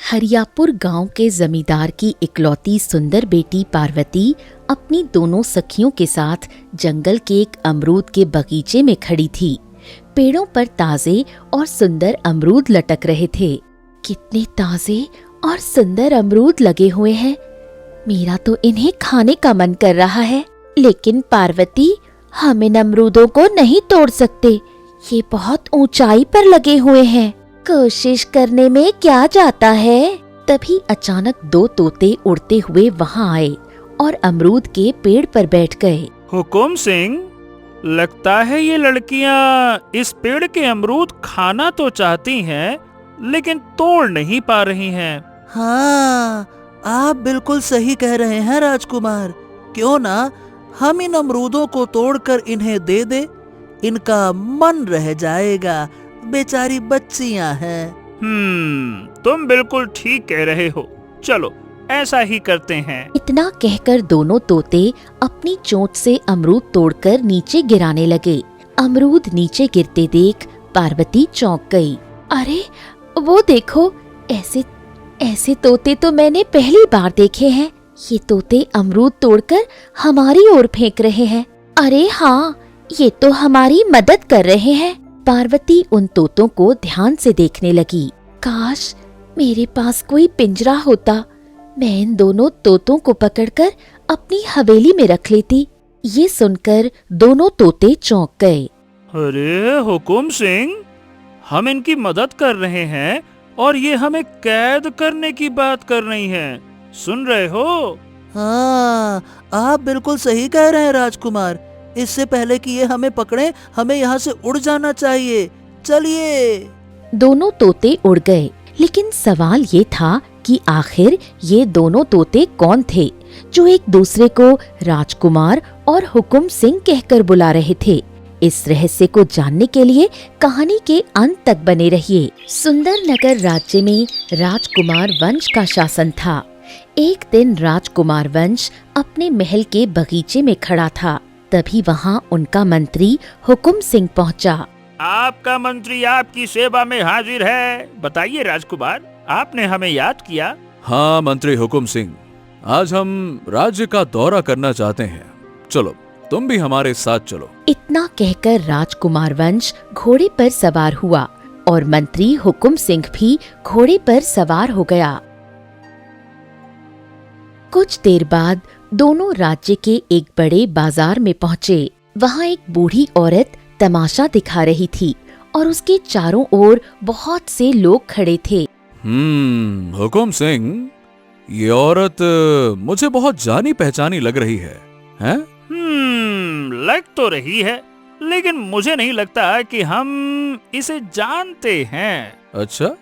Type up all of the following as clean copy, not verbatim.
हरियापुर गांव के जमींदार की इकलौती सुंदर बेटी पार्वती अपनी दोनों सखियों के साथ जंगल के एक अमरूद के बगीचे में खड़ी थी। पेड़ों पर ताजे और सुंदर अमरूद लटक रहे थे। कितने ताजे और सुंदर अमरूद लगे हुए हैं। मेरा तो इन्हें खाने का मन कर रहा है। लेकिन पार्वती, हम इन अमरूदों को नहीं तोड़ सकते। ये बहुत ऊंचाई पर लगे हुए हैं। कोशिश करने में क्या जाता है। तभी अचानक दो तोते उड़ते हुए वहां आए और अमरूद के पेड़ पर बैठ गए। हुकुम सिंह, लगता है ये लड़कियां इस पेड़ के अमरूद खाना तो चाहती हैं, लेकिन तोड़ नहीं पा रही हैं। हाँ, आप बिल्कुल सही कह रहे हैं राजकुमार। क्यों ना हम इन अमरूदों को तोड़कर इन्हें दे दे। इनका मन रह जाएगा। बेचारी बच्चियां हैं। तुम बिल्कुल ठीक कह रहे हो। चलो ऐसा ही करते हैं। इतना कहकर दोनों तोते अपनी चोंच से अमरूद तोड़कर नीचे गिराने लगे। अमरूद नीचे गिरते देख पार्वती चौंक गई। अरे वो देखो, ऐसे तोते तो मैंने पहली बार देखे हैं। ये तोते अमरूद तोड़कर हमारी ओर फेंक रहे हैं। अरे हाँ, ये तो हमारी मदद कर रहे हैं। पार्वती उन तोतों को ध्यान से देखने लगी। काश मेरे पास कोई पिंजरा होता। मैं इन दोनों तोतों को पकड़कर अपनी हवेली में रख लेती। ये सुनकर दोनों तोते चौंक गए। अरे हुकुम सिंह, हम इनकी मदद कर रहे हैं और ये हमें कैद करने की बात कर रही हैं। सुन रहे हो? हाँ, आप बिल्कुल सही कह रहे हैं राजकुमार। इससे पहले कि ये हमें पकड़े, हमें यहाँ से उड़ जाना चाहिए। चलिए। दोनों तोते उड़ गए, लेकिन सवाल ये था कि आखिर ये दोनों तोते कौन थे जो एक दूसरे को राजकुमार और हुकुम सिंह कहकर बुला रहे थे। इस रहस्य को जानने के लिए कहानी के अंत तक बने रहिए। सुंदर नगर राज्य में राजकुमार वंश का शासन था। एक दिन राजकुमार वंश अपने महल के बगीचे में खड़ा था। तभी वहां उनका मंत्री हुकुम सिंह पहुंचा। आपका मंत्री आपकी सेवा में हाजिर है। बताइए राजकुमार, आपने हमें याद किया? हाँ मंत्री हुकुम सिंह, आज हम राज्य का दौरा करना चाहते हैं। चलो तुम भी हमारे साथ चलो। इतना कहकर राजकुमार वंश घोड़े पर सवार हुआ और मंत्री हुकुम सिंह भी घोड़े पर सवार हो गया। कुछ देर बाद दोनों राज्य के एक बड़े बाजार में पहुँचे। वहाँ एक बूढ़ी औरत तमाशा दिखा रही थी और उसके चारों ओर बहुत से लोग खड़े थे। हुकुम सिंह, ये औरत मुझे बहुत जानी पहचानी लग रही है, हैं? लग तो रही है, लेकिन मुझे नहीं लगता कि हम इसे जानते हैं। अच्छा,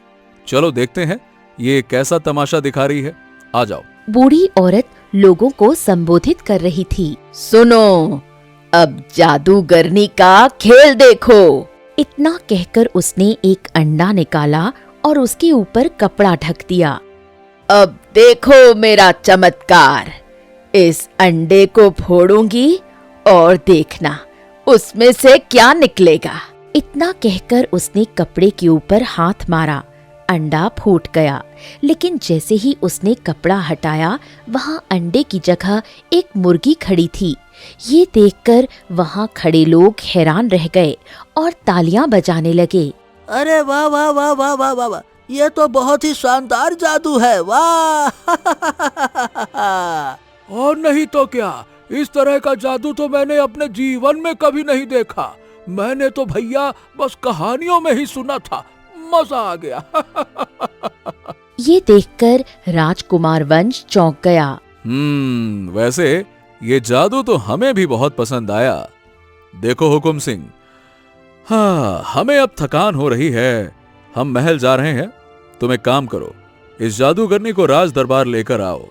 चलो देखते हैं ये कैसा तमाशा दिखा रही है। आ जाओ। बूढ़ी औरत लोगों को संबोधित कर रही थी। सुनो, अब जादूगरनी का खेल देखो। इतना कहकर उसने एक अंडा निकाला और उसके ऊपर कपड़ा ढक दिया। अब देखो मेरा चमत्कार। इस अंडे को फोड़ूंगी और देखना उसमें से क्या निकलेगा। इतना कहकर उसने कपड़े के ऊपर हाथ मारा। अंडा फूट गया, लेकिन जैसे ही उसने कपड़ा हटाया, वहाँ अंडे की जगह एक मुर्गी खड़ी थी। ये देखकर वहाँ खड़े लोग हैरान रह गए और तालियां बजाने लगे। अरे वाह वाह वाह वाह वाह वाह वाह, ये तो बहुत ही शानदार जादू है। वाह। और नहीं तो क्या, इस तरह का जादू तो मैंने अपने जीवन में कभी नहीं देखा। मैंने तो भैया बस कहानियों में ही सुना था। मजा आ गया। ये देखकर राजकुमार वंश चौंक गया। वैसे ये जादू तो हमें भी बहुत पसंद आया। देखो हुकुम सिंह, हाँ, हमें अब थकान हो रही है। हम महल जा रहे हैं। तुम एक काम करो, इस जादूगरनी को राज दरबार लेकर आओ।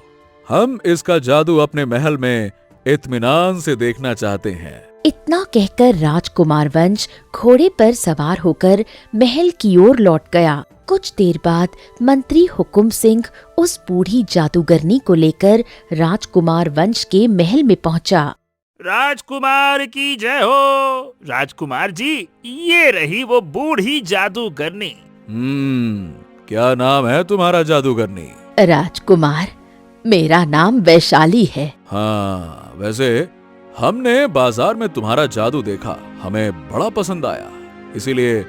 हम इसका जादू अपने महल में इत्मीनान से देखना चाहते हैं। इतना कहकर राजकुमार वंश घोड़े पर सवार होकर महल की ओर लौट गया। कुछ देर बाद मंत्री हुकुम सिंह उस बूढ़ी जादूगरनी को लेकर राजकुमार वंश के महल में पहुंचा। राजकुमार की जय हो। राजकुमार जी, ये रही वो बूढ़ी जादूगरनी। क्या नाम है तुम्हारा जादूगरनी? राजकुमार, मेरा नाम वैशाली है। हाँ, वैसे हमने बाजार में तुम्हारा जादू देखा, हमें बड़ा पसंद आया। इसीलिए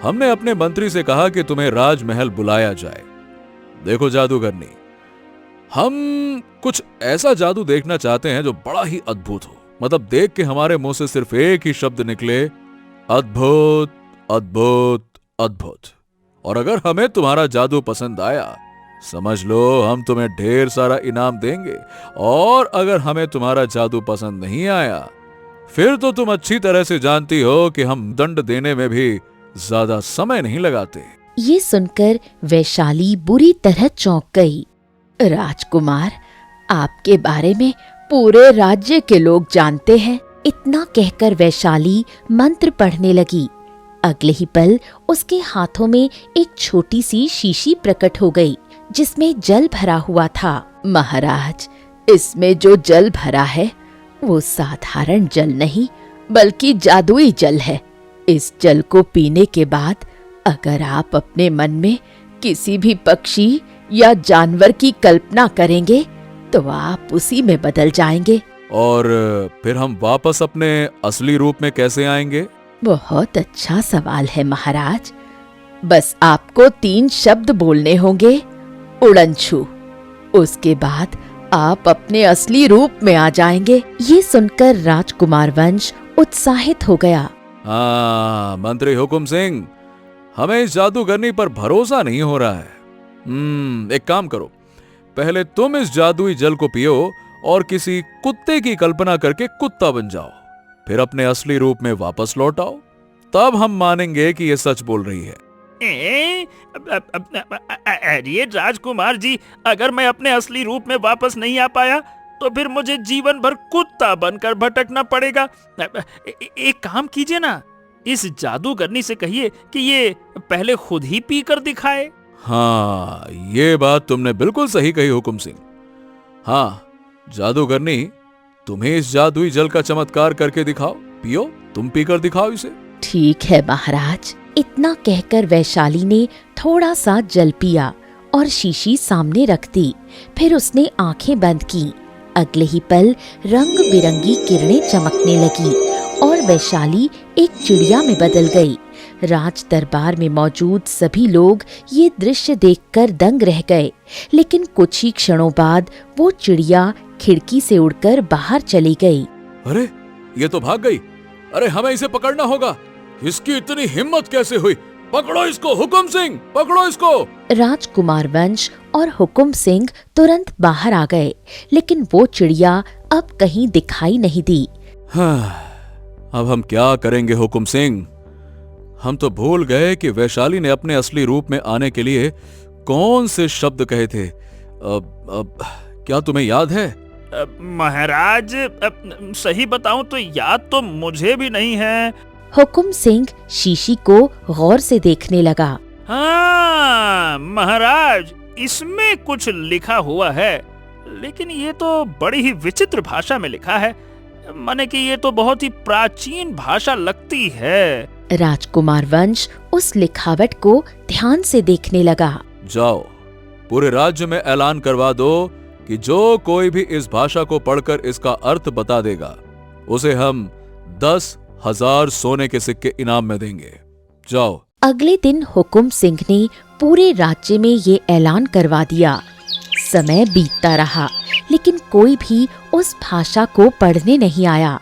हमने अपने मंत्री से कहा कि तुम्हें राजमहल बुलाया जाए। देखो जादूगरनी, हम कुछ ऐसा जादू देखना चाहते हैं जो बड़ा ही अद्भुत हो। मतलब देख के हमारे मुंह से सिर्फ एक ही शब्द निकले, अद्भुत अद्भुत अद्भुत। और अगर हमें तुम्हारा जादू पसंद आया, समझ लो हम तुम्हें ढेर सारा इनाम देंगे। और अगर हमें तुम्हारा जादू पसंद नहीं आया, फिर तो तुम अच्छी तरह से जानती हो कि हम दंड देने में भी ज्यादा समय नहीं लगाते। ये सुनकर वैशाली बुरी तरह चौंक गई। राजकुमार, आपके बारे में पूरे राज्य के लोग जानते हैं। इतना कहकर वैशाली मंत्र पढ़ने लगी। अगले ही पल उसके हाथों में एक छोटी सी शीशी प्रकट हो गई, जिसमें जल भरा हुआ था। महाराज, इसमें जो जल भरा है वो साधारण जल नहीं, बल्कि जादुई जल है। इस जल को पीने के बाद अगर आप अपने मन में किसी भी पक्षी या जानवर की कल्पना करेंगे तो आप उसी में बदल जाएंगे। और फिर हम वापस अपने असली रूप में कैसे आएंगे? बहुत अच्छा सवाल है महाराज। बस आपको 3 शब्द बोलने होंगे, उड़न छू। उसके बाद आप अपने असली रूप में आ जाएंगे। ये सुनकर राजकुमार वंश उत्साहित हो गया। हाँ मंत्री हुकुम सिंह, हमें इस जादूगरनी पर भरोसा नहीं हो रहा है। एक काम करो, पहले तुम इस जादुई जल को पियो और किसी कुत्ते की कल्पना करके कुत्ता बन जाओ। फिर अपने असली रूप में वापस लौट आओ, तब हम मानेंगे कि ये सच बोल रही है। अरे राजकुमार जी, अगर मैं अपने असली रूप में वापस नहीं आ पाया तो फिर मुझे जीवन भर कुत्ता बनकर भटकना पड़ेगा। एक काम कीजिए ना, इस जादूगरनी से कहिए कि ये पहले खुद ही पी कर दिखाए। हाँ, ये बात तुमने बिल्कुल सही कही हुकुम सिंह। हाँ जादूगरनी, तुम्हें इस जादुई जल का चमत्कार करके दिखाओ। पियो, तुम पीकर दिखाओ इसे। ठीक है महाराज। इतना कहकर वैशाली ने थोड़ा सा जल पिया और शीशी सामने रख दी। फिर उसने आंखें बंद की। अगले ही पल रंग बिरंगी किरणें चमकने लगी और वैशाली एक चिड़िया में बदल गई। राज दरबार में मौजूद सभी लोग ये दृश्य देखकर दंग रह गए। लेकिन कुछ ही क्षणों बाद वो चिड़िया खिड़की से उड़कर बाहर चली गई। अरे ये तो भाग गई। अरे हमें इसे पकड़ना होगा। इसकी इतनी हिम्मत कैसे हुई? पकड़ो इसको हुकुम सिंह, पकड़ो इसको। राजकुमार वंश और हुकुम सिंह तुरंत बाहर आ गए, लेकिन वो चिड़िया अब कहीं दिखाई नहीं दी। हाँ, अब हम क्या करेंगे हुकुम सिंह? हम तो भूल गए कि वैशाली ने अपने असली रूप में आने के लिए कौन से शब्द कहे थे। क्या तुम्हें याद है? महाराज, सही बताऊं तो याद तो मुझे भी नहीं है। हुकुम सिंह शीशी को गौर से देखने लगा। हाँ महाराज, इसमें कुछ लिखा हुआ है, लेकिन ये तो बड़ी ही विचित्र भाषा में लिखा है। माने कि ये तो बहुत ही प्राचीन भाषा लगती है। राजकुमार वंश उस लिखावट को ध्यान से देखने लगा। जाओ, पूरे राज्य में ऐलान करवा दो कि जो कोई भी इस भाषा को पढ़कर इसका अर्थ बता देगा, उसे हम 10,000 सोने के सिक्के इनाम में देंगे। जाओ। अगले दिन हुकुम सिंह ने पूरे राज्य में ये ऐलान करवा दिया। समय बीतता रहा, लेकिन कोई भी उस भाषा को पढ़ने नहीं आया।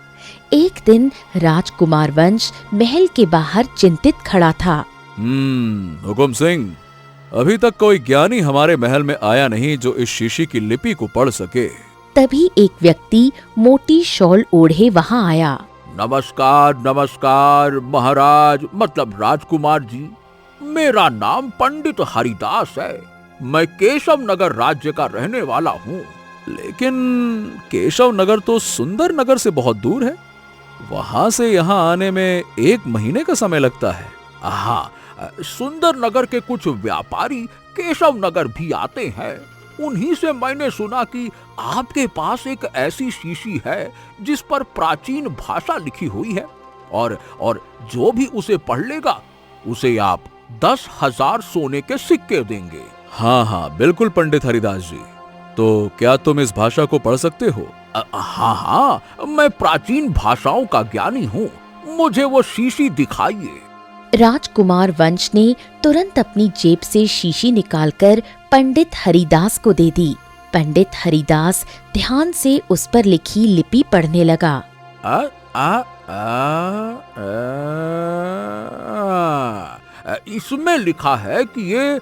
एक दिन राजकुमार वंश महल के बाहर चिंतित खड़ा था। हुकुम सिंह, अभी तक कोई ज्ञानी हमारे महल में आया नहीं जो इस शीशी की लिपि को पढ़ सके। तभी एक व्यक्ति मोटी शॉल ओढ़े वहां आया। नमस्कार नमस्कार महाराज, मतलब राजकुमार जी। मेरा नाम पंडित हरिदास है। मैं केशव नगर राज्य का रहने वाला हूँ। लेकिन केशव नगर तो सुंदर नगर से बहुत दूर है। वहां से यहाँ आने में 1 महीने का समय लगता है। हाँ, सुंदर नगर के कुछ व्यापारी केशव नगर भी आते हैं। उन्हीं से मैंने सुना कि आपके पास एक ऐसी शीशी है जिस पर प्राचीन भाषा लिखी हुई है, और जो भी उसे पढ़ लेगा उसे आप 10,000 सोने के सिक्के देंगे। हाँ हाँ बिल्कुल पंडित हरिदास जी। तो क्या तुम इस भाषा को पढ़ सकते हो? हाँ हाँ, मैं प्राचीन भाषाओं का ज्ञानी हूँ, मुझे वो शीशी दिखाइए। राजकुमार वंश ने तुरंत अपनी जेब से शीशी निकालकर पंडित हरिदास को दे दी। पंडित हरिदास ध्यान से उस पर लिखी लिपि पढ़ने लगा। आ, आ, आ, इसमें लिखा है कि ये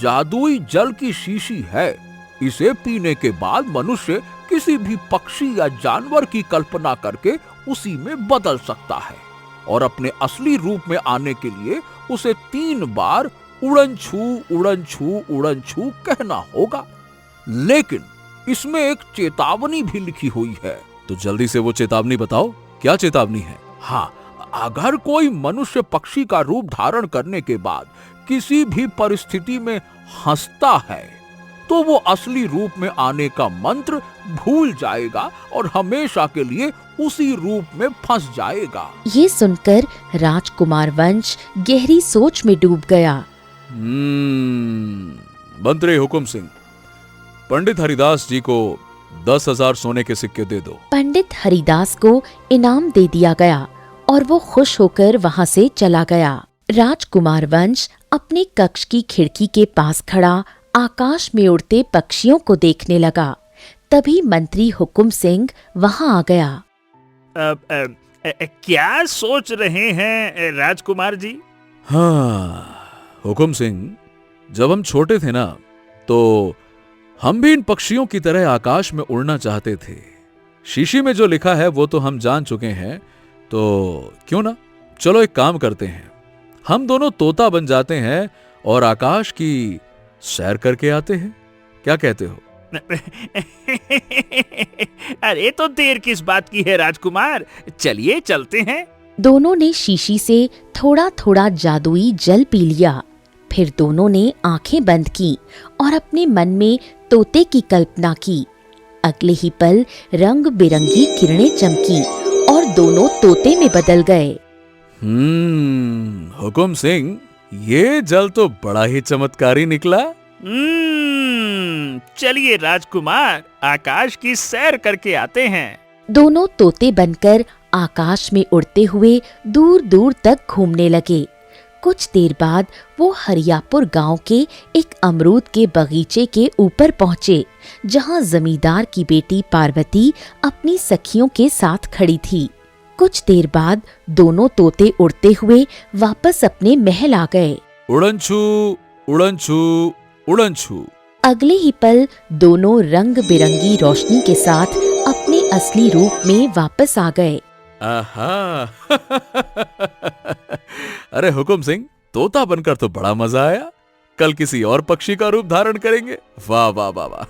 जादुई जल की शीशी है। इसे पीने के बाद मनुष्य किसी भी पक्षी या जानवर की कल्पना करके उसी में बदल सकता है और अपने असली रूप में आने के लिए उसे 3 बार उड़न छू उड़न छू उड़न छू कहना होगा। लेकिन इसमें एक चेतावनी भी लिखी हुई है। तो जल्दी से वो चेतावनी बताओ, क्या चेतावनी है? हाँ, अगर कोई मनुष्य पक्षी का रूप धारण करने के बाद किसी भी परिस्थिति में हंसता है तो वो असली रूप में आने का मंत्र भूल जाएगा और हमेशा के लिए उसी रूप में फंस जाएगा। ये सुनकर राजकुमार वंश गहरी सोच में डूब गया। मंत्री हुकुम सिंह, पंडित हरिदास जी को 10,000 सोने के सिक्के दे दो। पंडित हरिदास को इनाम दे दिया गया और वो खुश होकर वहां से चला गया। राजकुमार वंश अपने कक्ष की खिड़की के पास खड़ा आकाश में उड़ते पक्षियों को देखने लगा। तभी मंत्री हुकुम सिंह वहां आ गया। क्या सोच रहे हैं राजकुमार जी? हाँ हुकुम सिंह, जब हम छोटे थे ना तो हम भी इन पक्षियों की तरह आकाश में उड़ना चाहते थे। शीशी में जो लिखा है वो तो हम जान चुके हैं, तो क्यों ना चलो एक काम करते हैं, हम दोनों तोता बन जाते हैं और आकाश की सैर करके आते हैं। क्या कहते हो? अरे तो देर किस बात की है राजकुमार, चलिए चलते हैं। दोनों ने शीशी से थोड़ा थोड़ा जादुई जल पी लिया। फिर दोनों ने आंखें बंद की और अपने मन में तोते की कल्पना की। अगले ही पल रंग बिरंगी किरणें चमकी और दोनों तोते में बदल गए। हुकुम सिंह, ये जल तो बड़ा ही चमत्कारी निकला। चलिए राजकुमार, आकाश की सैर करके आते हैं। दोनों तोते बनकर आकाश में उड़ते हुए दूर दूर तक घूमने लगे। कुछ देर बाद वो हरियापुर गांव के एक अमरूद के बगीचे के ऊपर पहुंचे, जहां जमींदार की बेटी पार्वती अपनी सखियों के साथ खड़ी थी। कुछ देर बाद दोनों तोते उड़ते हुए वापस अपने महल आ गए। उड़न छू उड़न छू उड़न छू। अगले ही पल दोनों रंग बिरंगी रोशनी के साथ अपने असली रूप में वापस आ गए। आहा अरे हुकुम सिंह, तोता बनकर तो बड़ा मजा आया। कल किसी और पक्षी का रूप धारण करेंगे। वाह वाह वाह वाह।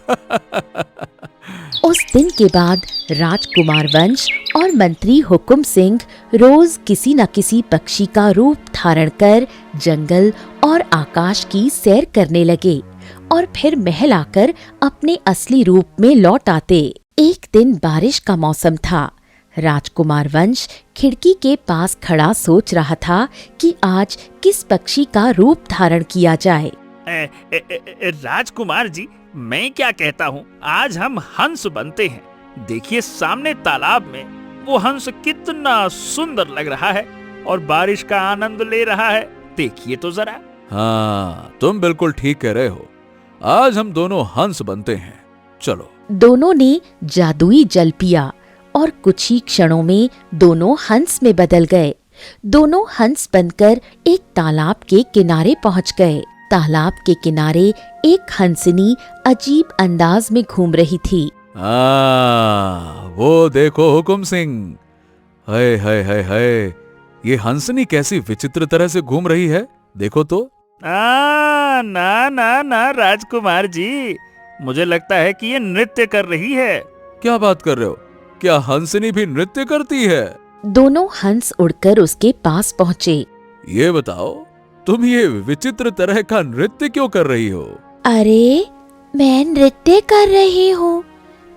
उस दिन के बाद राजकुमार वंश और मंत्री हुकुम सिंह रोज किसी न किसी पक्षी का रूप धारण कर जंगल और आकाश की सैर करने लगे और फिर महल आकर अपने असली रूप में लौट आते। एक दिन बारिश का मौसम था। राजकुमार वंश खिड़की के पास खड़ा सोच रहा था कि आज किस पक्षी का रूप धारण किया जाए। राजकुमार जी, मैं क्या कहता हूँ, आज हम हंस बनते हैं। देखिए सामने तालाब में वो हंस कितना सुंदर लग रहा है और बारिश का आनंद ले रहा है। देखिए तो जरा। हाँ, तुम बिल्कुल ठीक कह रहे हो। आज हम दोनों हंस बनते हैं। चलो। दोनों ने जादुई जल पिया और कुछ ही क्षणों में दोनों हंस में बदल गए। दोनों हंस बनकर एक तालाब के किनारे पहुंच गए। तालाब के किनारे एक हंसनी अजीब अंदाज में घूम रही थी। वो देखो हुकुम सिंह, हाय हाय हाय हाय, ये हंसनी कैसी विचित्र तरह से घूम रही है, देखो तो। ना ना ना राजकुमार जी, मुझे लगता है कि ये नृत्य कर रही है। क्या बात कर रहे हो? क्या हंसनी भी नृत्य करती है? दोनों हंस उड़कर उसके पास पहुँचे। ये बताओ, तुम ये विचित्र तरह का नृत्य क्यों कर रही हो? अरे, मैं नृत्य कर रही हूँ।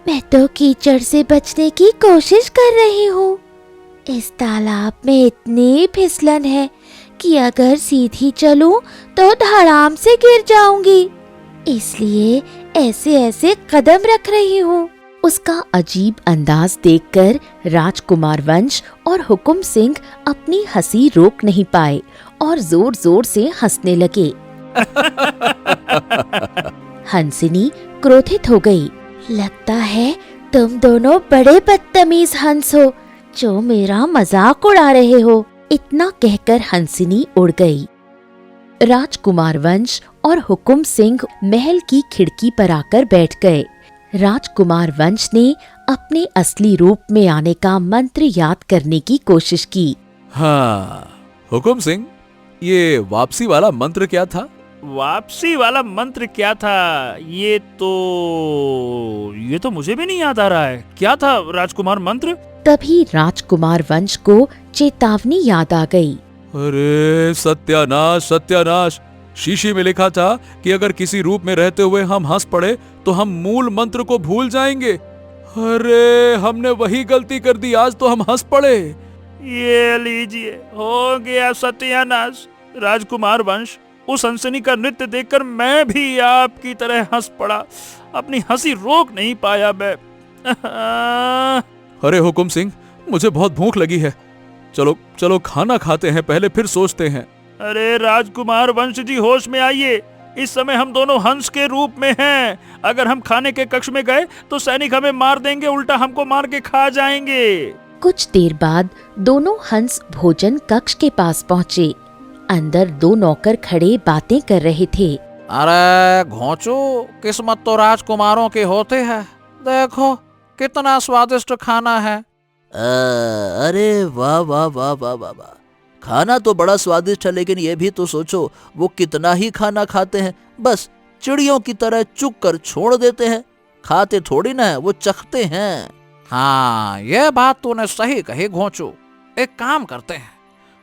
मैं तो कीचड़ से बचने की कोशिश कर रही हूँ। इस तालाब में इतनी फिसलन है कि अगर सीधी चलूं तो धड़ाम से गिर जाऊंगी, इसलिए ऐसे ऐसे कदम रख रही हूँ। उसका अजीब अंदाज देखकर राजकुमार वंश और हुकुम सिंह अपनी हंसी रोक नहीं पाए और जोर जोर से हंसने लगे। हंसिनी क्रोधित हो गई। लगता है तुम दोनों बड़े बदतमीज हंस हो जो मेरा मजाक उड़ा रहे हो। इतना कहकर हंसिनी उड़ गई। राजकुमार वंश और हुकुम सिंह महल की खिड़की पर आकर बैठ गए। राजकुमार वंश ने अपने असली रूप में आने का मंत्र याद करने की कोशिश की। हाँ हुकुम सिंह, ये वापसी वाला मंत्र क्या था? वापसी वाला मंत्र क्या था? ये तो मुझे भी नहीं याद आ रहा है। क्या था राजकुमार मंत्र? तभी राजकुमार वंश को चेतावनी याद आ गई। अरे सत्यानाश सत्यानाश, शीशी में लिखा था कि अगर किसी रूप में रहते हुए हम हंस पड़े तो हम मूल मंत्र को भूल जाएंगे। अरे हमने वही गलती कर दी, आज तो हम हंस पड़े। ये लीजिए, हो गया सत्यानाश। राजकुमार वंश, उस हंसनी का नृत्य देखकर मैं भी आपकी तरह हंस पड़ा। अपनी हंसी रोक नहीं पाया मैं। अरे हुकुम सिंह, मुझे बहुत भूख लगी है। चलो चलो खाना खाते हैं, पहले फिर सोचते हैं। अरे राजकुमार वंश जी, होश में आइए। इस समय हम दोनों हंस के रूप में हैं। अगर हम खाने के कक्ष में गए तो सैनिक हमें मार देंगे, उल्टा हमको मार के खा जाएंगे। कुछ देर बाद दोनों हंस भोजन कक्ष के पास पहुँचे। अंदर दो नौकर खड़े बातें कर रहे थे। अरे घोंचू, किस्मत तो राजकुमारों के होते हैं। देखो कितना स्वादिष्ट खाना है। अरे वाह वाह वाह वाह वाह वाह, खाना तो बड़ा स्वादिष्ट है, लेकिन ये भी तो सोचो वो कितना ही खाना खाते हैं। बस चिड़ियों की तरह चुग कर छोड़ देते हैं। खाते थोड़ी ना है, वो चखते हैं। हाँ, ये बात तूने सही कही घोंचू। एक काम करते हैं,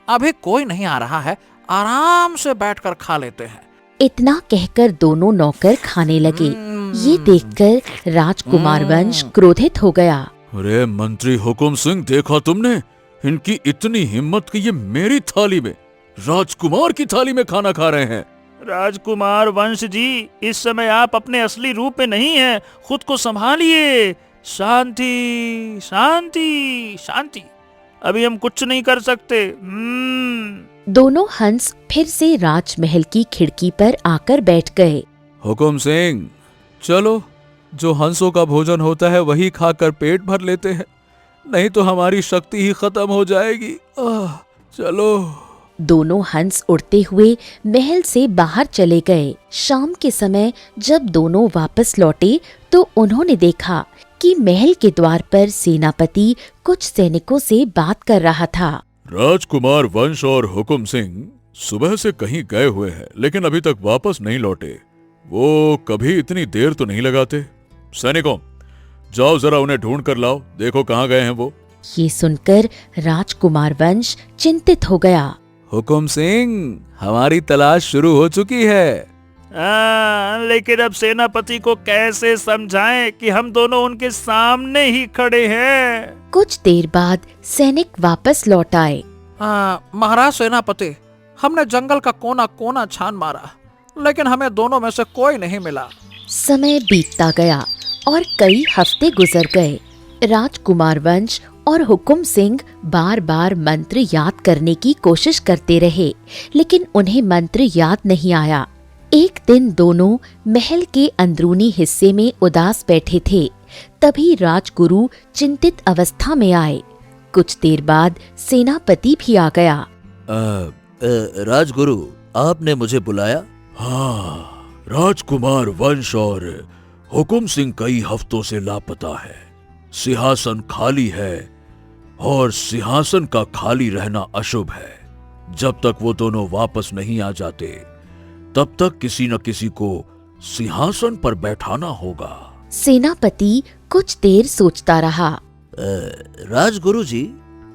अभी कोई नहीं आ रहा है, आराम से बैठकर खा लेते हैं। इतना कहकर दोनों नौकर खाने लगे। ये देखकर राजकुमार वंश क्रोधित हो गया। अरे मंत्री हुकुम सिंह, देखा तुमने? इनकी इतनी हिम्मत कि ये मेरी थाली में, राजकुमार की थाली में खाना खा रहे हैं। राजकुमार वंश जी, इस समय आप अपने असली रूप में नहीं हैं। खुद को संभालिए। शांति शांति शांति, अभी हम कुछ नहीं कर सकते। दोनों हंस फिर से राजमहल की खिड़की पर आकर बैठ गए। हुकुम सिंह, चलो जो हंसों का भोजन होता है वही खाकर पेट भर लेते हैं, नहीं तो हमारी शक्ति ही खत्म हो जाएगी। चलो। दोनों हंस उड़ते हुए महल से बाहर चले गए। शाम के समय जब दोनों वापस लौटे तो उन्होंने देखा कि महल के द्वार पर सेनापति कुछ सैनिकों से बात कर रहा था। राजकुमार वंश और हुकुम सिंह सुबह से कहीं गए हुए हैं, लेकिन अभी तक वापस नहीं लौटे। वो कभी इतनी देर तो नहीं लगाते। सैनिकों, जाओ जरा उन्हें ढूंढ कर लाओ, देखो कहाँ गए हैं वो। ये सुनकर राजकुमार वंश चिंतित हो गया। हुकुम सिंह, हमारी तलाश शुरू हो चुकी है। लेकिन अब सेनापति को कैसे समझाएं कि हम दोनों उनके सामने ही खड़े हैं। कुछ देर बाद सैनिक वापस लौट आए। महाराज सेनापति, हमने जंगल का कोना कोना छान मारा, लेकिन हमें दोनों में से कोई नहीं मिला। समय बीतता गया और कई हफ्ते गुजर गए। राजकुमार वंश और हुकुम सिंह बार बार मंत्र याद करने की कोशिश करते रहे, लेकिन उन्हें मंत्र याद नहीं आया। एक दिन दोनों महल के अंदरूनी हिस्से में उदास बैठे थे। तभी राजगुरु चिंतित अवस्था में आए। कुछ देर बाद सेनापति भी आ गया। राजगुरु, आपने मुझे बुलाया? हाँ, राजकुमार वंश और हुकुम सिंह कई हफ्तों से लापता है। सिंहासन खाली है और सिंहासन का खाली रहना अशुभ है। जब तक वो दोनों वापस नहीं आ जाते तब तक किसी न किसी को सिंहासन पर बैठाना होगा। सेनापति कुछ देर सोचता रहा। राजगुरु जी,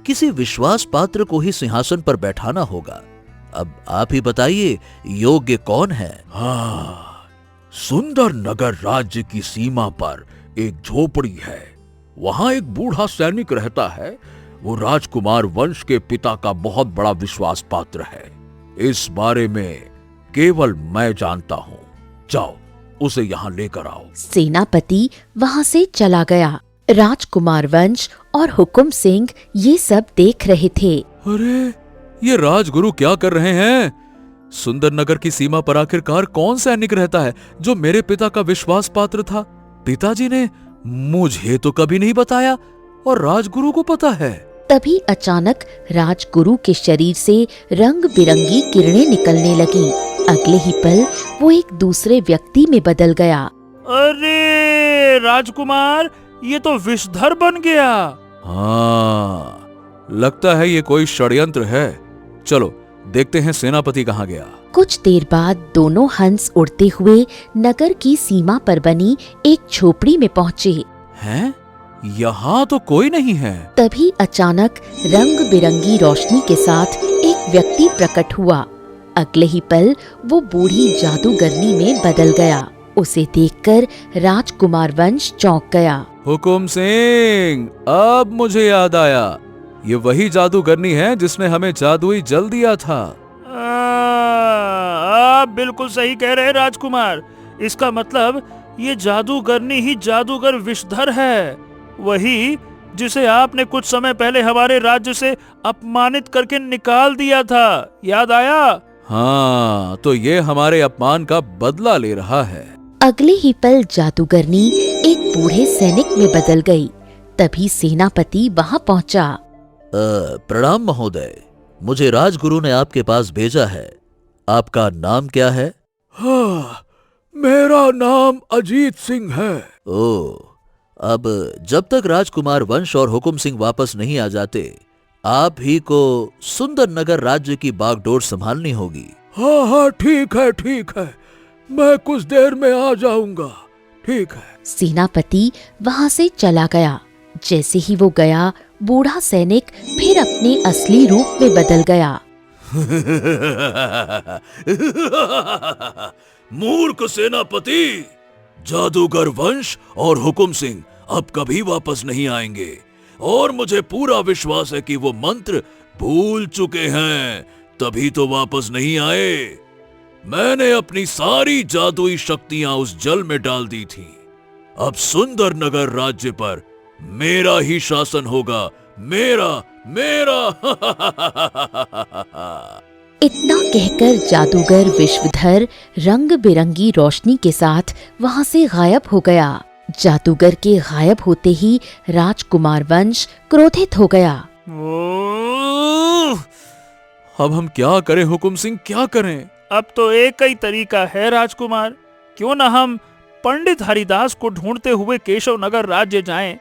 किसी विश्वास पात्र को ही सिंहासन पर बैठाना होगा। अब आप ही बताइए, योग्य कौन है? हाँ, सुंदर नगर राज्य की सीमा पर एक झोपड़ी है। वहां एक बूढ़ा सैनिक रहता है। वो राजकुमार वंश के पिता का बहुत बड़ा विश्वास पात्र है। इस बारे में केवल मैं जानता हूं। जाओ, उसे यहाँ लेकर आओ। सेनापति वहां से चला गया। राजकुमार वंश और हुकुम सिंह ये सब देख रहे थे। अरे, ये राजगुरु क्या कर रहे हैं? सुंदर नगर की सीमा पर आखिरकार कौन सैनिक रहता है जो मेरे पिता का विश्वास पात्र था? पिताजी ने मुझे तो कभी नहीं बताया और राजगुरु को पता है। तभी अचानक राजगुरु के शरीर से रंग बिरंगी किरणें निकलने लगी। अगले ही पल वो एक दूसरे व्यक्ति में बदल गया। अरे राजकुमार, ये तो विषधर बन गया। हाँ, लगता है ये कोई षड्यंत्र है। चलो देखते हैं सेनापति कहाँ गया। कुछ देर बाद दोनों हंस उड़ते हुए नगर की सीमा पर बनी एक झोपड़ी में पहुँचे। हैं? यहाँ तो कोई नहीं है। तभी अचानक रंग बिरंगी रोशनी के साथ एक व्यक्ति प्रकट हुआ। अगले ही पल वो बूढ़ी जादूगरनी में बदल गया। उसे देखकर राजकुमार वंश चौंक गया। हुकुम सिंह, अब मुझे याद आया, ये वही जादूगरनी है जिसने हमें जादुई जल दिया था। आप बिल्कुल सही कह रहे हैं राजकुमार। इसका मतलब ये जादूगरनी ही जादूगर विषधर है, वही जिसे आपने कुछ समय पहले हमारे राज्य से अपमानित करके निकाल दिया था। याद आया? हाँ, तो ये हमारे अपमान का बदला ले रहा है। अगले ही पल जादूगरनी एक बूढ़े सैनिक में बदल गई। तभी सेनापति वहां पहुंचा। प्रणाम महोदय, मुझे राजगुरु ने आपके पास भेजा है। आपका नाम क्या है? हाँ, मेरा नाम अजीत सिंह है। ओह, अब जब तक राजकुमार वंश और हुकुम सिंह वापस नहीं आ जाते, आप ही को सुंदर नगर राज्य की बागडोर संभालनी होगी। हाँ हाँ, ठीक है, मैं कुछ देर में आ जाऊंगा। ठीक है। सेनापति वहां से चला गया। जैसे ही वो गया, बूढ़ा सैनिक फिर अपने असली रूप में बदल गया। मूर्ख सेनापति, जादूगर वंश और हुकुम सिंह अब कभी वापस नहीं आएंगे और मुझे पूरा विश्वास है कि वो मंत्र भूल चुके हैं, तभी तो वापस नहीं आए। मैंने अपनी सारी जादुई शक्तियां उस जल में डाल दी थी। अब सुंदर नगर राज्य पर मेरा ही शासन होगा, मेरा। इतना कहकर जादूगर विश्वधर रंग बिरंगी रोशनी के साथ वहां से गायब हो गया। जादूगर के गायब होते ही राजकुमार वंश क्रोधित हो गया। अब हम क्या करें हुकुम सिंह, क्या करें? अब तो एक ही तरीका है राजकुमार, क्यों न हम पंडित हरिदास को ढूंढते हुए केशव नगर राज्य जाएं।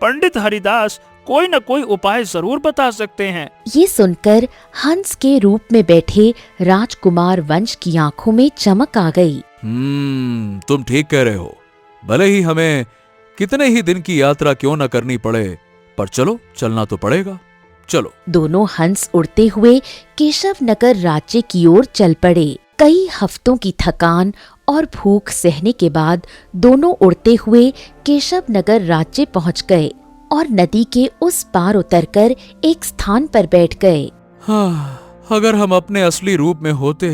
पंडित हरिदास कोई न कोई उपाय जरूर बता सकते हैं। ये सुनकर हंस के रूप में बैठे राजकुमार वंश की आंखों में चमक आ गई। तुम ठीक कह रहे हो। भले ही हमें कितने ही दिन की यात्रा क्यों न करनी पड़े, पर चलो, चलना तो पड़ेगा। चलो। दोनों हंस उड़ते हुए केशव नगर राज्य की ओर चल पड़े। कई हफ्तों की थकान और भूख सहने के बाद दोनों उड़ते हुए केशव नगर राज्य पहुंच गए और नदी के उस पार उतरकर एक स्थान पर बैठ गए। हाँ, अगर हम अपने असली रूप में होते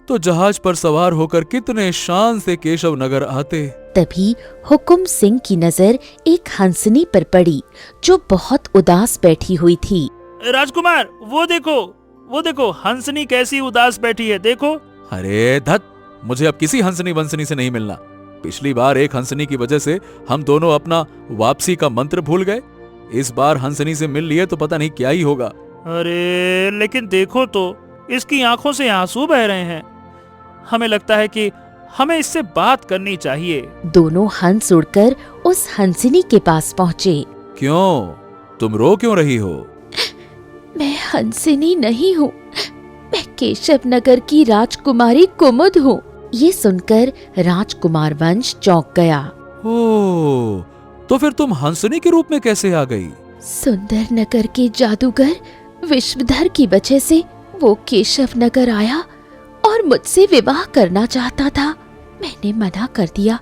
तो जहाज पर सवार होकर कितने शान से केशव नगर आते। तभी हुकुम सिंह की नजर एक हंसनी पर पड़ी जो बहुत उदास बैठी हुई थी। राजकुमार, वो देखो हंसनी कैसी उदास बैठी है, देखो। अरे धत, मुझे अब किसी हंसनी बंसनी से नहीं मिलना। पिछली बार एक हंसनी की वजह से हम दोनों अपना वापसी का मंत्र भूल गए। इस बार हंसनी से मिल लिए तो पता नहीं क्या ही होगा। अरे लेकिन देखो तो, इसकी आंखों से आंसू बह रहे हैं। हमें लगता है कि हमें इससे बात करनी चाहिए। दोनों हंस उड़कर उस हंसनी के पास पहुँचे। क्यों, तुम रो क्यों रही हो? मैं हंसनी नहीं हूँ, मैं केशव नगर की राजकुमारी कुमुद हूँ। ये सुनकर राजकुमार वंश चौंक गया। ओह, तो फिर तुम हंसनी के रूप में कैसे आ गई? सुंदर नगर के जादूगर विश्वधर की वजह से वो केशव नगर आया और मुझसे विवाह करना चाहता था। मैंने मना कर दिया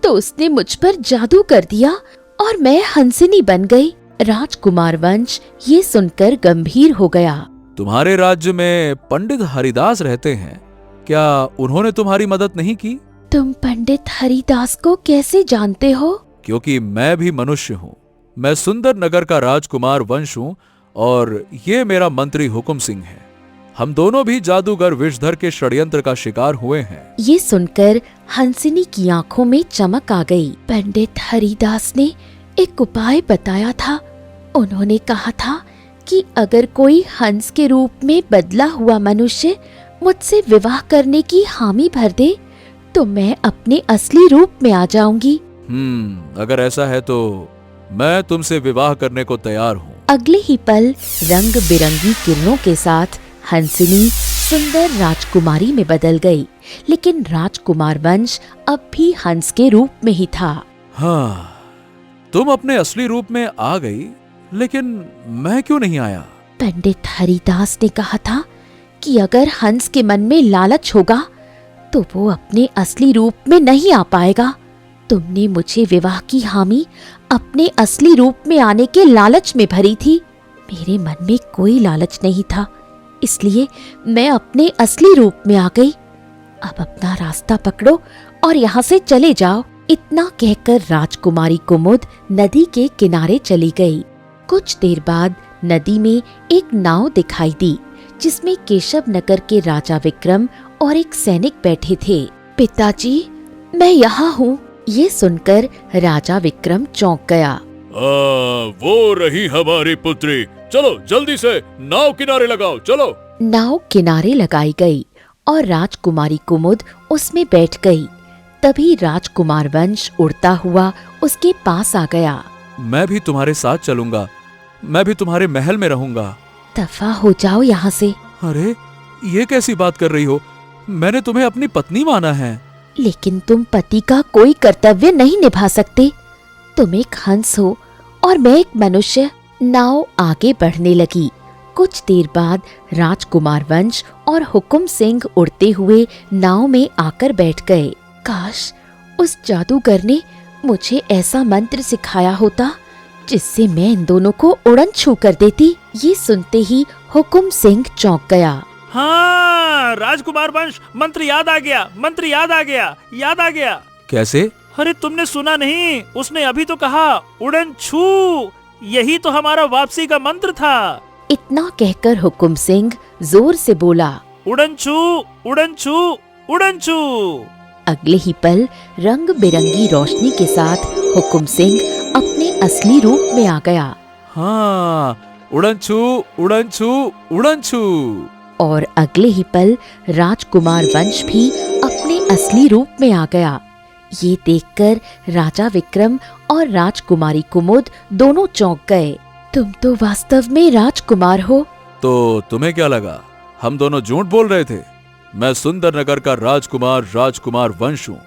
तो उसने मुझ पर जादू कर दिया और मैं हंसनी बन गई। राजकुमार वंश ये सुनकर गंभीर हो गया। तुम्हारे राज्य में पंडित हरिदास रहते हैं, क्या उन्होंने तुम्हारी मदद नहीं की? तुम पंडित हरिदास को कैसे जानते हो? क्योंकि मैं भी मनुष्य हूँ। मैं सुंदर नगर का राजकुमार वंश हूँ और ये मेरा मंत्री हुकुम सिंह है। हम दोनों भी जादूगर विषधर के षड्यंत्र का शिकार हुए हैं। ये सुनकर हंसिनी की आंखों में चमक आ गई। पंडित हरिदास ने एक उपाय बताया था। उन्होंने कहा था कि अगर कोई हंस के रूप में बदला हुआ मनुष्य मुझसे विवाह करने की हामी भर दे तो मैं अपने असली रूप में आ जाऊंगी। अगर ऐसा है तो मैं तुमसे विवाह करने को तैयार हूँ। अगले ही पल रंग बिरंगी किरणों के साथ हंसिनी सुंदर राजकुमारी में बदल गई, लेकिन राजकुमार वंश अब भी हंस के रूप में ही था। हाँ, तुम अपने असली रूप में आ गई, लेकिन मैं क्यों नहीं आया? पंडित हरिदास ने कहा था कि अगर हंस के मन में लालच होगा तो वो अपने असली रूप में नहीं आ पाएगा। तुमने मुझे विवाह की हामी अपने असली रूप में आने के लालच में भरी थी। मेरे मन में कोई लालच नहीं था, इसलिए मैं अपने असली रूप में आ गई। अब अपना रास्ता पकड़ो और यहाँ से चले जाओ। इतना कहकर राजकुमारी कुमुद नदी के किनारे चली गई। कुछ देर बाद नदी में एक नाव दिखाई दी जिसमें केशव नगर के राजा विक्रम और एक सैनिक बैठे थे। पिताजी, मैं यहाँ हूँ। ये सुनकर राजा विक्रम चौंक गया। वो रही हमारी पुत्री। चलो जल्दी से नाव किनारे लगाओ, चलो। नाव किनारे लगाई गई और राजकुमारी कुमुद उसमें बैठ गई। तभी राजकुमार वंश उड़ता हुआ उसके पास आ गया। मैं भी तुम्हारे साथ चलूंगा, मैं भी तुम्हारे महल में रहूंगा। दफा हो जाओ यहाँ से। अरे, ये कैसी बात कर रही हो? मैंने तुम्हें अपनी पत्नी माना है। लेकिन तुम पति का कोई कर्तव्य नहीं निभा सकते। तुम एक हंस हो और मैं एक मनुष्य। नाव आगे बढ़ने लगी। कुछ देर बाद राजकुमार वंश और हुकुम सिंह उड़ते हुए नाव में आकर बैठ गए। काश उस जादूगर ने मुझे ऐसा मंत्र सिखाया होता जिससे मैं इन दोनों को उड़न छू कर देती। ये सुनते ही हुकुम सिंह चौंक गया। हाँ, राजकुमार वंश, मंत्र याद आ गया, मंत्र याद आ गया, याद आ गया। कैसे? अरे तुमने सुना नहीं? उसने अभी तो कहा उड़न छू। यही तो हमारा वापसी का मंत्र था। इतना कहकर हुकुम सिंह जोर से बोला, उड़न छू, उड़न छू, उड़न छू। अगले ही पल रंग बिरंगी रोशनी के साथ हुकुम सिंह अपने असली रूप में आ गया। हाँ, उड़न छू, उड़न छू, उड़न छू। और अगले ही पल राजकुमार वंश भी अपने असली रूप में आ गया। ये देखकर राजा विक्रम और राजकुमारी कुमुद दोनों चौंक गए। तुम तो वास्तव में राजकुमार हो। तो तुम्हें क्या लगा हम दोनों झूठ बोल रहे थे? मैं सुंदर नगर का राजकुमार वंश हूँ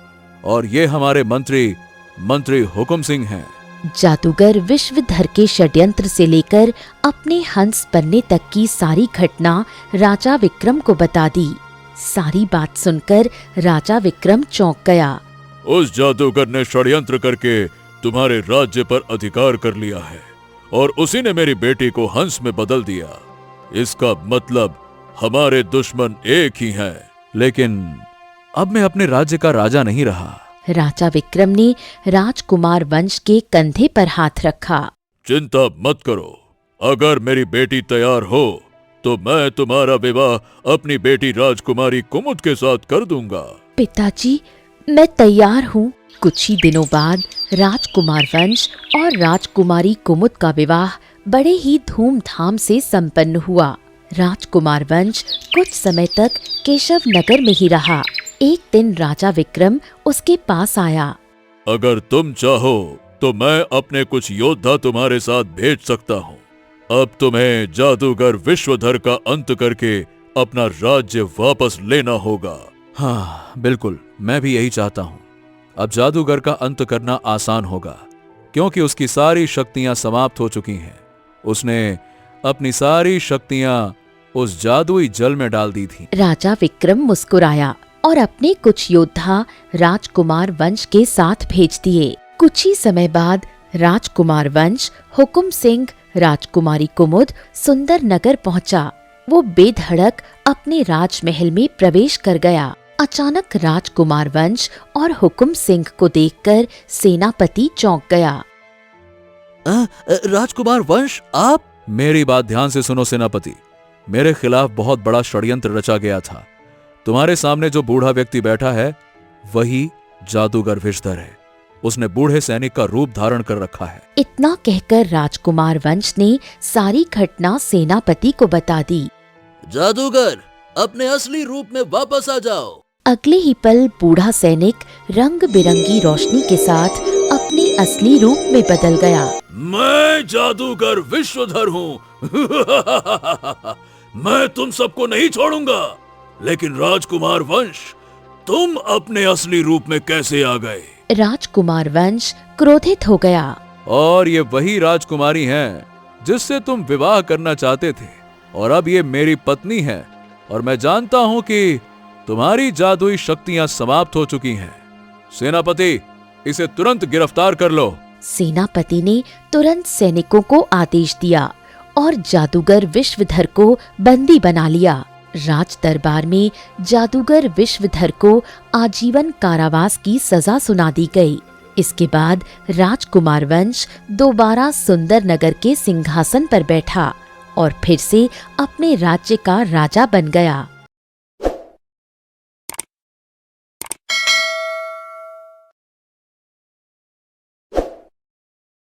और ये हमारे मंत्री हुकुम सिंह हैं। जादूगर विश्वधर के षड्यंत्र से लेकर अपने हंस बनने तक की सारी घटना राजा विक्रम को बता दी। सारी बात सुनकर राजा विक्रम चौंक गया। उस जादूगर ने षड्यंत्र करके तुम्हारे राज्य पर अधिकार कर लिया है और उसी ने मेरी बेटी को हंस में बदल दिया। इसका मतलब हमारे दुश्मन एक ही हैं। लेकिन अब मैं अपने राज्य का राजा नहीं रहा। राजा विक्रम ने राजकुमार वंश के कंधे पर हाथ रखा। चिंता मत करो, अगर मेरी बेटी तैयार हो तो मैं तुम्हारा विवाह अपनी बेटी राजकुमारी कुमुद के साथ कर दूंगा। पिताजी, मैं तैयार हूँ। कुछ ही दिनों बाद राजकुमार वंश और राजकुमारी कुमुद का विवाह बड़े ही धूमधाम से संपन्न हुआ। राजकुमार वंश कुछ समय तक केशव नगर में ही रहा। एक दिन राजा विक्रम उसके पास आया। अगर तुम चाहो तो मैं अपने कुछ योद्धा तुम्हारे साथ भेज सकता हूँ। अब तुम्हें जादूगर विश्वधर का अंत करके अपना राज्य वापस लेना होगा। हाँ बिल्कुल, मैं भी यही चाहता हूँ। अब जादूगर का अंत करना आसान होगा क्योंकि उसकी सारी शक्तियां समाप्त हो चुकी हैं। उसने अपनी सारी शक्तियां उस जादुई जल में डाल दी थी। राजा विक्रम मुस्कुराया और अपने कुछ योद्धा राजकुमार वंश के साथ भेज दिए। कुछ ही समय बाद राजकुमार वंश, हुकुम सिंह, राजकुमारी कुमुद सुंदर नगर पहुंचा। वो बेधड़क अपने राजमहल में प्रवेश कर गया। अचानक राजकुमार वंश और हुकुम सिंह को देखकर सेनापति चौंक गया। राजकुमार वंश, आप? मेरी बात ध्यान से सुनो सेनापति। मेरे खिलाफ बहुत बड़ा षड्यंत्र रचा गया था। तुम्हारे सामने जो बूढ़ा व्यक्ति बैठा है वही जादूगर विषधर है। उसने बूढ़े सैनिक का रूप धारण कर रखा है। इतना कहकर राजकुमार वंश ने सारी घटना सेनापति को बता दी। जादूगर, अपने असली रूप में वापस आ जाओ। अगले ही पल बूढ़ा सैनिक रंग बिरंगी रोशनी के साथ अपने असली रूप में बदल गया। मैं जादूगर विश्वधर हूँ। मैं तुम सबको नहीं छोड़ूंगा। लेकिन राजकुमार वंश, तुम अपने असली रूप में कैसे आ गए? राजकुमार वंश क्रोधित हो गया। और ये वही राजकुमारी हैं जिससे तुम विवाह करना चाहते थे, और अब ये मेरी पत्नी है, और मैं जानता हूं कि तुम्हारी जादुई शक्तियां समाप्त हो चुकी हैं। सेनापति, इसे तुरंत गिरफ्तार कर लो। सेनापति ने तुरंत सैनिकों को आदेश दिया और जादूगर विश्वधर को बंदी बना लिया। राज दरबार में जादूगर विश्वधर को आजीवन कारावास की सजा सुना दी गई। इसके बाद राजकुमार वंश दोबारा सुंदर नगर के सिंहासन पर बैठा और फिर से अपने राज्य का राजा बन गया।